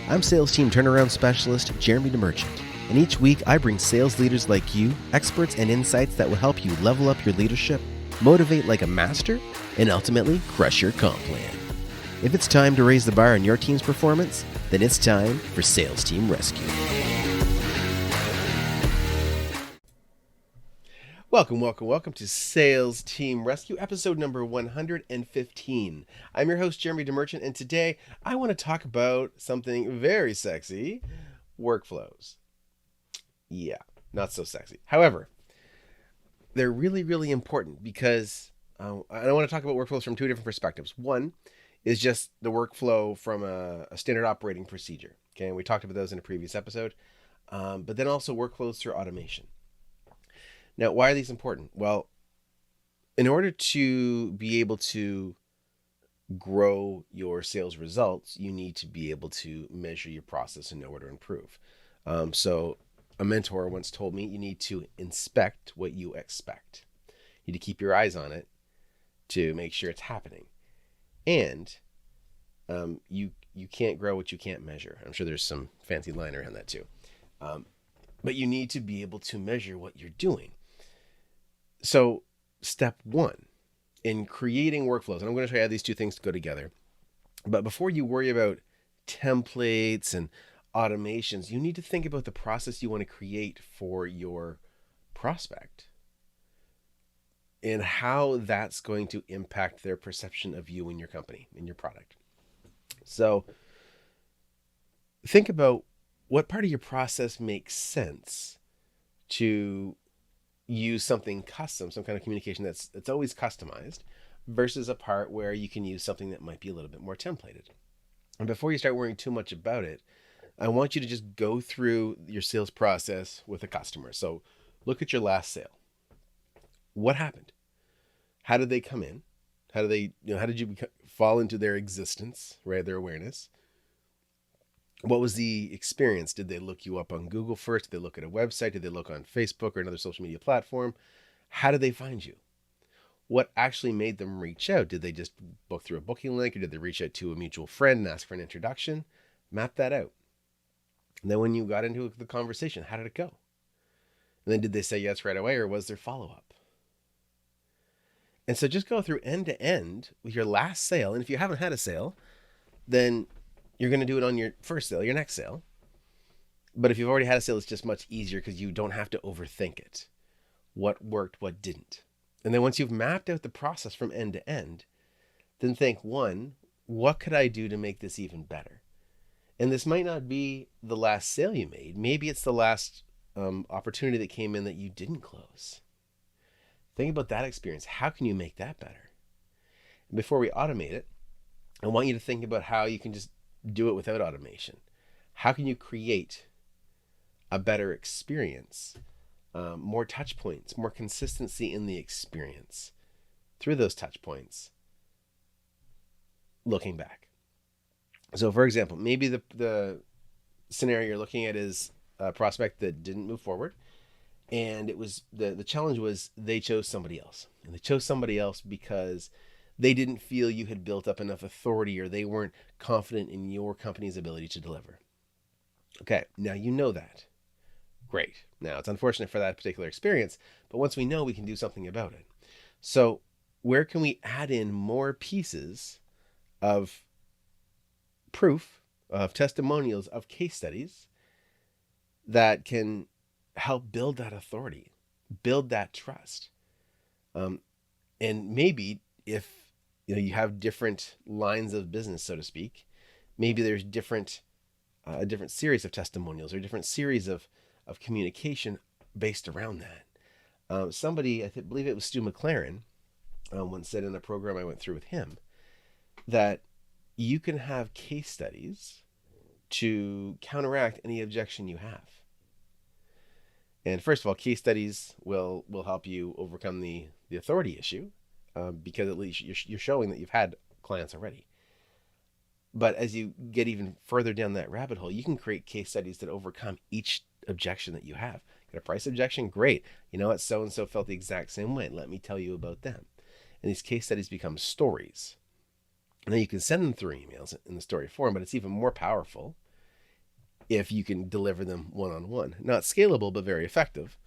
I'm Sales Team Turnaround Specialist Jeremy DeMerchant, and each week I bring sales leaders like you experts and insights that will help you level up your leadership, motivate like a master, and ultimately crush your comp plan. If it's time to raise the bar on your team's performance, then it's time for Sales Team Rescue. Welcome to Sales Team Rescue, episode number 115. I'm your host, Jeremy DeMerchant, and today I want to talk about something very sexy, workflows. Yeah, not so sexy. However, they're really important because I want to talk about workflows from two different perspectives. One is just the workflow from a standard operating procedure. Okay, and we talked about those in a previous episode, but then also workflows through automation. Now, why are these important? Well, in order to be able to grow your sales results, you need to be able to measure your process and know where to improve. So a mentor once told me you need to inspect what you expect. You need to keep your eyes on it to make sure it's happening. And you can't grow what you can't measure. I'm sure there's some fancy line around that too. But you need to be able to measure what you're doing. So step one in creating workflows, and I'm going to show you how these two things go together. But before you worry about templates and automations, you need to think about the process you want to create for your prospect and how that's going to impact their perception of you and your company and your product. So think about what part of your process makes sense to use something custom, some kind of communication that's always customized, versus a part where you can use something that might be a little bit more templated. And before you start worrying too much about it, I want you to just go through your sales process with a customer. So look at your last sale. What happened? How did they come in? How did you fall into their existence, right? Their awareness. What was the experience? Did they look you up on Google first? Did they look at a website? Did they look on Facebook or another social media platform? How did they find you? What actually made them reach out? Did they just book through a booking link, or did they reach out to a mutual friend and ask for an introduction? Map that out. And then when you got into the conversation, how did it go? And then did they say yes right away, or was there follow-up? And so just go through end to end with your last sale. And if you haven't had a sale, then you're going to do it on your first sale, your next sale. But if you've already had a sale, it's just much easier because you don't have to overthink it. What worked, what didn't. And then once you've mapped out the process from end to end, then think, one, what could I do to make this even better? And this might not be the last sale you made. Maybe it's the last opportunity that came in that you didn't close. Think about that experience. How can you make that better? And before we automate it, I want you to think about how you can just do it without automation. How can you create a better experience, more touch points, more consistency in the experience through those touch points, looking back? So for example, maybe the scenario you're looking at is a prospect that didn't move forward, and it was the challenge was they chose somebody else. And they chose somebody else because they didn't feel you had built up enough authority, or they weren't confident in your company's ability to deliver. Okay, now you know that. Great. Now it's unfortunate for that particular experience, but once we know, we can do something about it. So where can we add in more pieces of proof, of testimonials, of case studies that can help build that authority, build that trust? And maybe if you have different lines of business, so to speak, maybe there's a different series of testimonials or a different series of communication based around that. Somebody, believe it was Stu McLaren, once said in a program I went through with him that you can have case studies to counteract any objection you have. And first of all, case studies will help you overcome the authority issue. Because at least you're showing that you've had clients already. But as you get even further down that rabbit hole, you can create case studies that overcome each objection that you have. Got a price objection? Great. You know what? So-and-so felt the exact same way. Let me tell you about them. And these case studies become stories. And then you can send them through emails in the story form, but it's even more powerful if you can deliver them one-on-one. Not scalable, but very effective.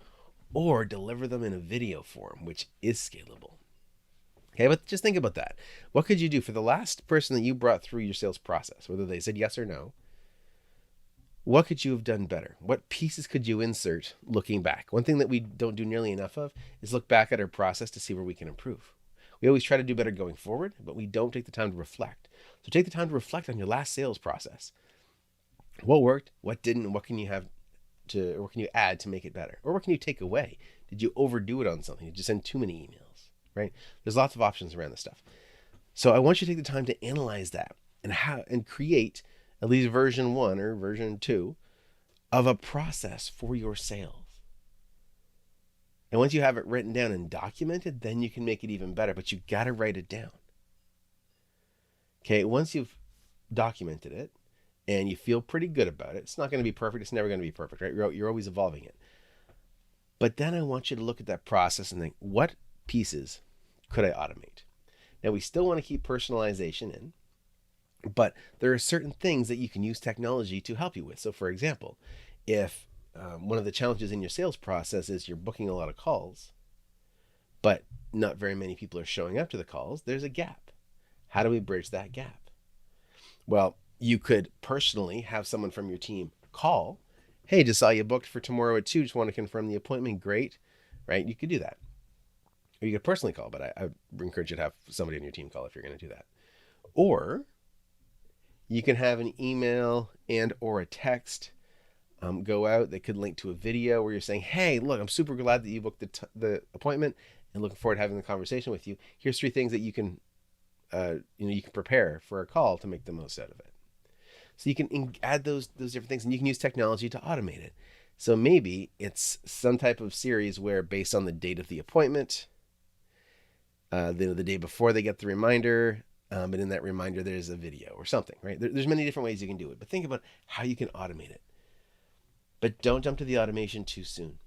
Or deliver them in a video form, which is scalable. Okay, but just think about that. What could you do for the last person that you brought through your sales process, whether they said yes or no? What could you have done better? What pieces could you insert looking back? One thing that we don't do nearly enough of is look back at our process to see where we can improve. We always try to do better going forward, but we don't take the time to reflect. So take the time to reflect on your last sales process. What worked, what didn't, what can you add to make it better? Or what can you take away? Did you overdo it on something? Did you send too many emails? Right? There's lots of options around this stuff. So I want you to take the time to analyze that and create at least version 1 or version 2 of a process for your sales. And once you have it written down and documented, then you can make it even better, but you got to write it down. Okay, once you've documented it and you feel pretty good about it, it's not going to be perfect. It's never going to be perfect, right? You're always evolving it. But then I want you to look at that process and think, what pieces could I automate? Now, we still want to keep personalization in, but there are certain things that you can use technology to help you with. So for example, if one of the challenges in your sales process is you're booking a lot of calls, but not very many people are showing up to the calls, there's a gap. How do we bridge that gap? Well, you could personally have someone from your team call, hey, just saw you booked for tomorrow at 2, just want to confirm the appointment. Great, right? You could do that. Or you could personally call, but I encourage you to have somebody on your team call if you're going to do that. Or you can have an email and or a text go out that could link to a video where you're saying, hey, look, I'm super glad that you booked the appointment and looking forward to having the conversation with you. Here's 3 things that you can prepare for a call to make the most out of it. So you can add those different things, and you can use technology to automate it. So maybe it's some type of series where, based on the date of the appointment, the day before they get the reminder, but in that reminder there's a video or something, right? There's many different ways you can do it, but think about how you can automate it. But don't jump to the automation too soon.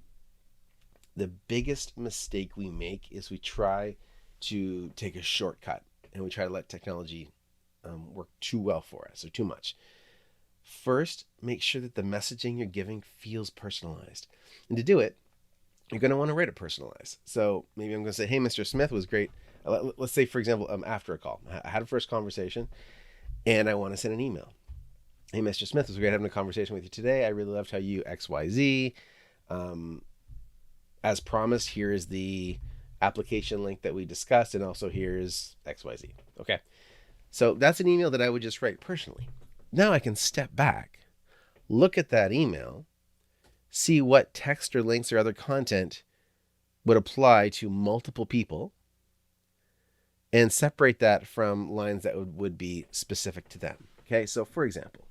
The biggest mistake we make is we try to take a shortcut, and we try to let technology work too well for us or too much. First, make sure that the messaging you're giving feels personalized. And to do it, you're going to want to write it personalized. So maybe I'm going to say, hey, Mr. Smith, was great. Let's say, for example, after a call, I had a first conversation and I want to send an email. Hey, Mr. Smith, it was great having a conversation with you today. I really loved how you XYZ. As promised, here is the application link that we discussed, and also here's XYZ. Okay. So that's an email that I would just write personally. Now I can step back, look at that email, see what text or links or other content would apply to multiple people, and separate that from lines that would be specific to them. Okay, so for example,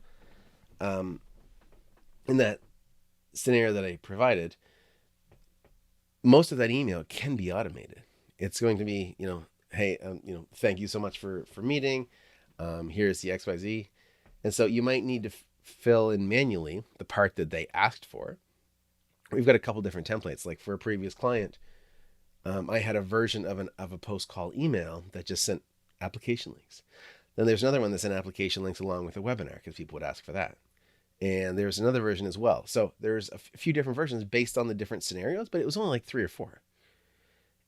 in that scenario that I provided, most of that email can be automated. It's going to be, hey, thank you so much for meeting. Here's the XYZ. And so you might need to fill in manually the part that they asked for. We've got a couple different templates. Like for a previous client, I had a version of a post-call email that just sent application links. Then there's another one that sent application links along with a webinar because people would ask for that. And there's another version as well. So there's a few different versions based on the different scenarios, but it was only like 3 or 4.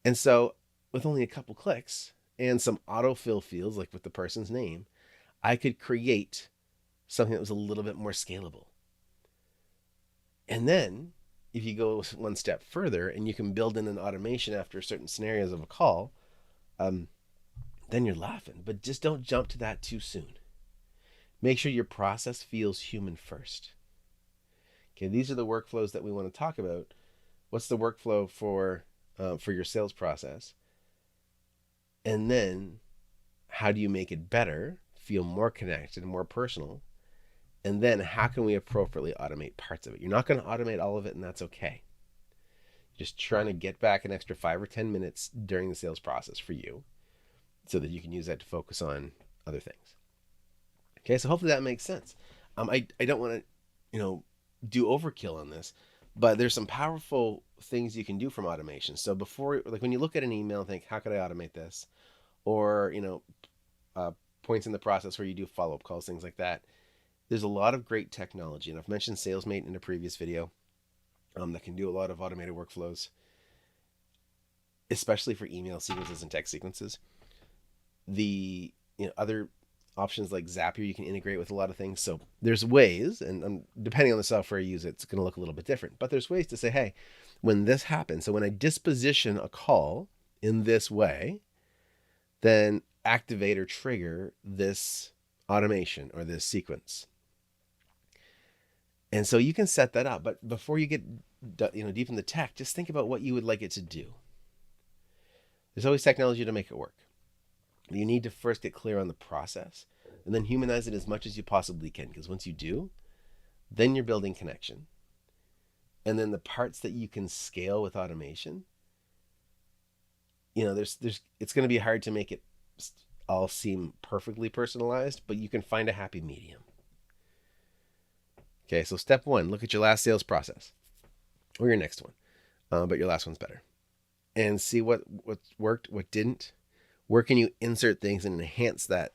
And so with only a couple clicks and some autofill fields, like with the person's name, I could create something that was a little bit more scalable. And then if you go one step further and you can build in an automation after certain scenarios of a call, then you're laughing. But just don't jump to that too soon. Make sure your process feels human first. Okay, these are the workflows that we want to talk about. What's the workflow for your sales process? And then how do you make it better, feel more connected, more personal? And then how can we appropriately automate parts of it? You're not going to automate all of it, and that's okay. Just trying to get back an extra 5 or 10 minutes during the sales process for you so that you can use that to focus on other things. Okay, so hopefully that makes sense. I don't want to, do overkill on this, but there's some powerful things you can do from automation. So before, like when you look at an email, think, how could I automate this? Or, points in the process where you do follow-up calls, things like that. there's a lot of great technology, and I've mentioned SalesMate in a previous video, that can do a lot of automated workflows, especially for email sequences and text sequences. The other options like Zapier, you can integrate with a lot of things. So there's ways, and depending on the software you use, it's going to look a little bit different. But there's ways to say, hey, when this happens, so when I disposition a call in this way, then activate or trigger this automation or this sequence. And so you can set that up. But before you get deep in the tech, just think about what you would like it to do. There's always technology to make it work. You need to first get clear on the process and then humanize it as much as you possibly can. Because once you do, then you're building connection. And then the parts that you can scale with automation, it's going to be hard to make it all seem perfectly personalized, but you can find a happy medium. Okay, so step 1, look at your last sales process or your next one, but your last one's better, and see what worked, what didn't. Where can you insert things and enhance that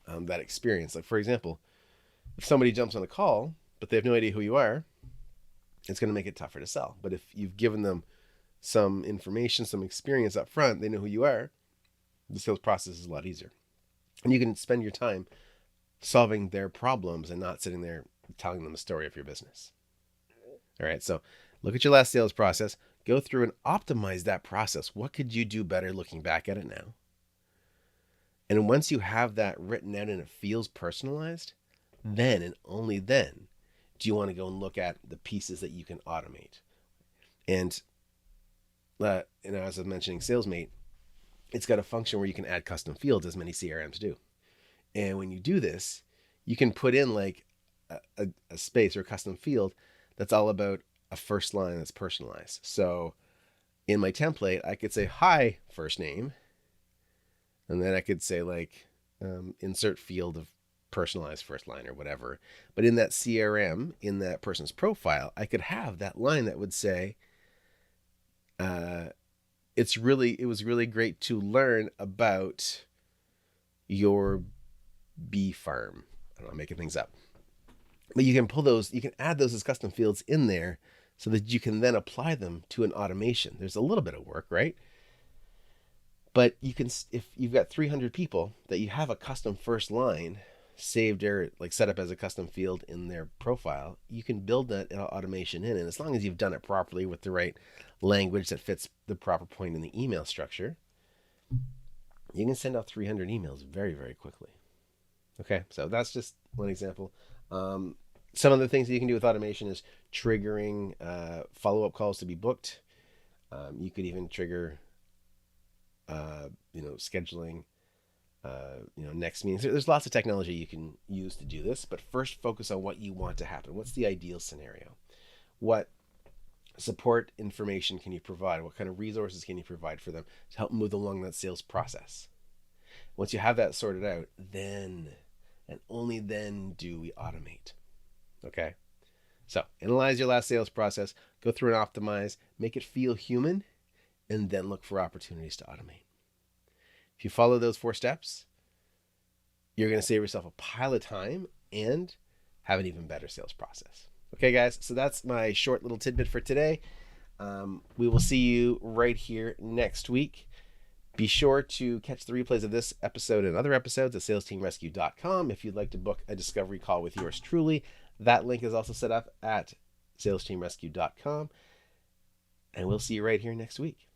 experience? Like, for example, if somebody jumps on a call, but they have no idea who you are, it's going to make it tougher to sell. But if you've given them some information, some experience up front, they know who you are, the sales process is a lot easier. And you can spend your time solving their problems and not sitting there telling them the story of your business. All right, so look at your last sales process, go through and optimize that process. What could you do better looking back at it now? And once you have that written out and it feels personalized, then and only then do you want to go and look at the pieces that you can automate. And as I was mentioning SalesMate, it's got a function where you can add custom fields, as many CRMs do. And when you do this, you can put in like a space or a custom field that's all about a first line that's personalized. So in my template, I could say, hi, first name. And then I could say like, insert field of personalized first line or whatever. But in that CRM, in that person's profile, I could have that line that would say, it was really great to learn about your bee farm. I don't know, I'm making things up. But you can you can add those as custom fields in there so that you can then apply them to an automation. There's a little bit of work, right? But you can, if you've got 300 people that you have a custom first line saved or like set up as a custom field in their profile, you can build that automation in. And as long as you've done it properly with the right language that fits the proper point in the email structure, you can send out 300 emails very, very quickly. Okay, so that's just one example. Some of the things that you can do with automation is triggering follow-up calls to be booked. You could even trigger, scheduling, next meetings. There's lots of technology you can use to do this, but first focus on what you want to happen. What's the ideal scenario? What support information can you provide? What kind of resources can you provide for them to help move along that sales process? Once you have that sorted out, then and only then do we automate. Okay? So analyze your last sales process, go through and optimize, make it feel human, and then look for opportunities to automate. If you follow those 4 steps, you're going to save yourself a pile of time and have an even better sales process. Okay, guys, so that's my short little tidbit for today. We will see you right here next week. Be sure to catch the replays of this episode and other episodes at salesteamrescue.com. If you'd like to book a discovery call with yours truly, that link is also set up at salesteamrescue.com. And we'll see you right here next week.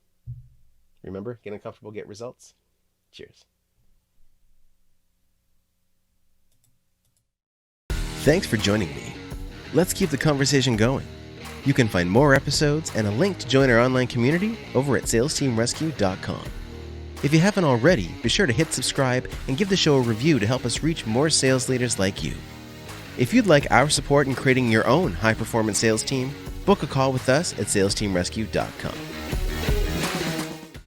Remember, get uncomfortable, get results. Cheers. Thanks for joining me. Let's keep the conversation going. You can find more episodes and a link to join our online community over at salesteamrescue.com. If you haven't already, be sure to hit subscribe and give the show a review to help us reach more sales leaders like you. If you'd like our support in creating your own high-performance sales team, book a call with us at salesteamrescue.com.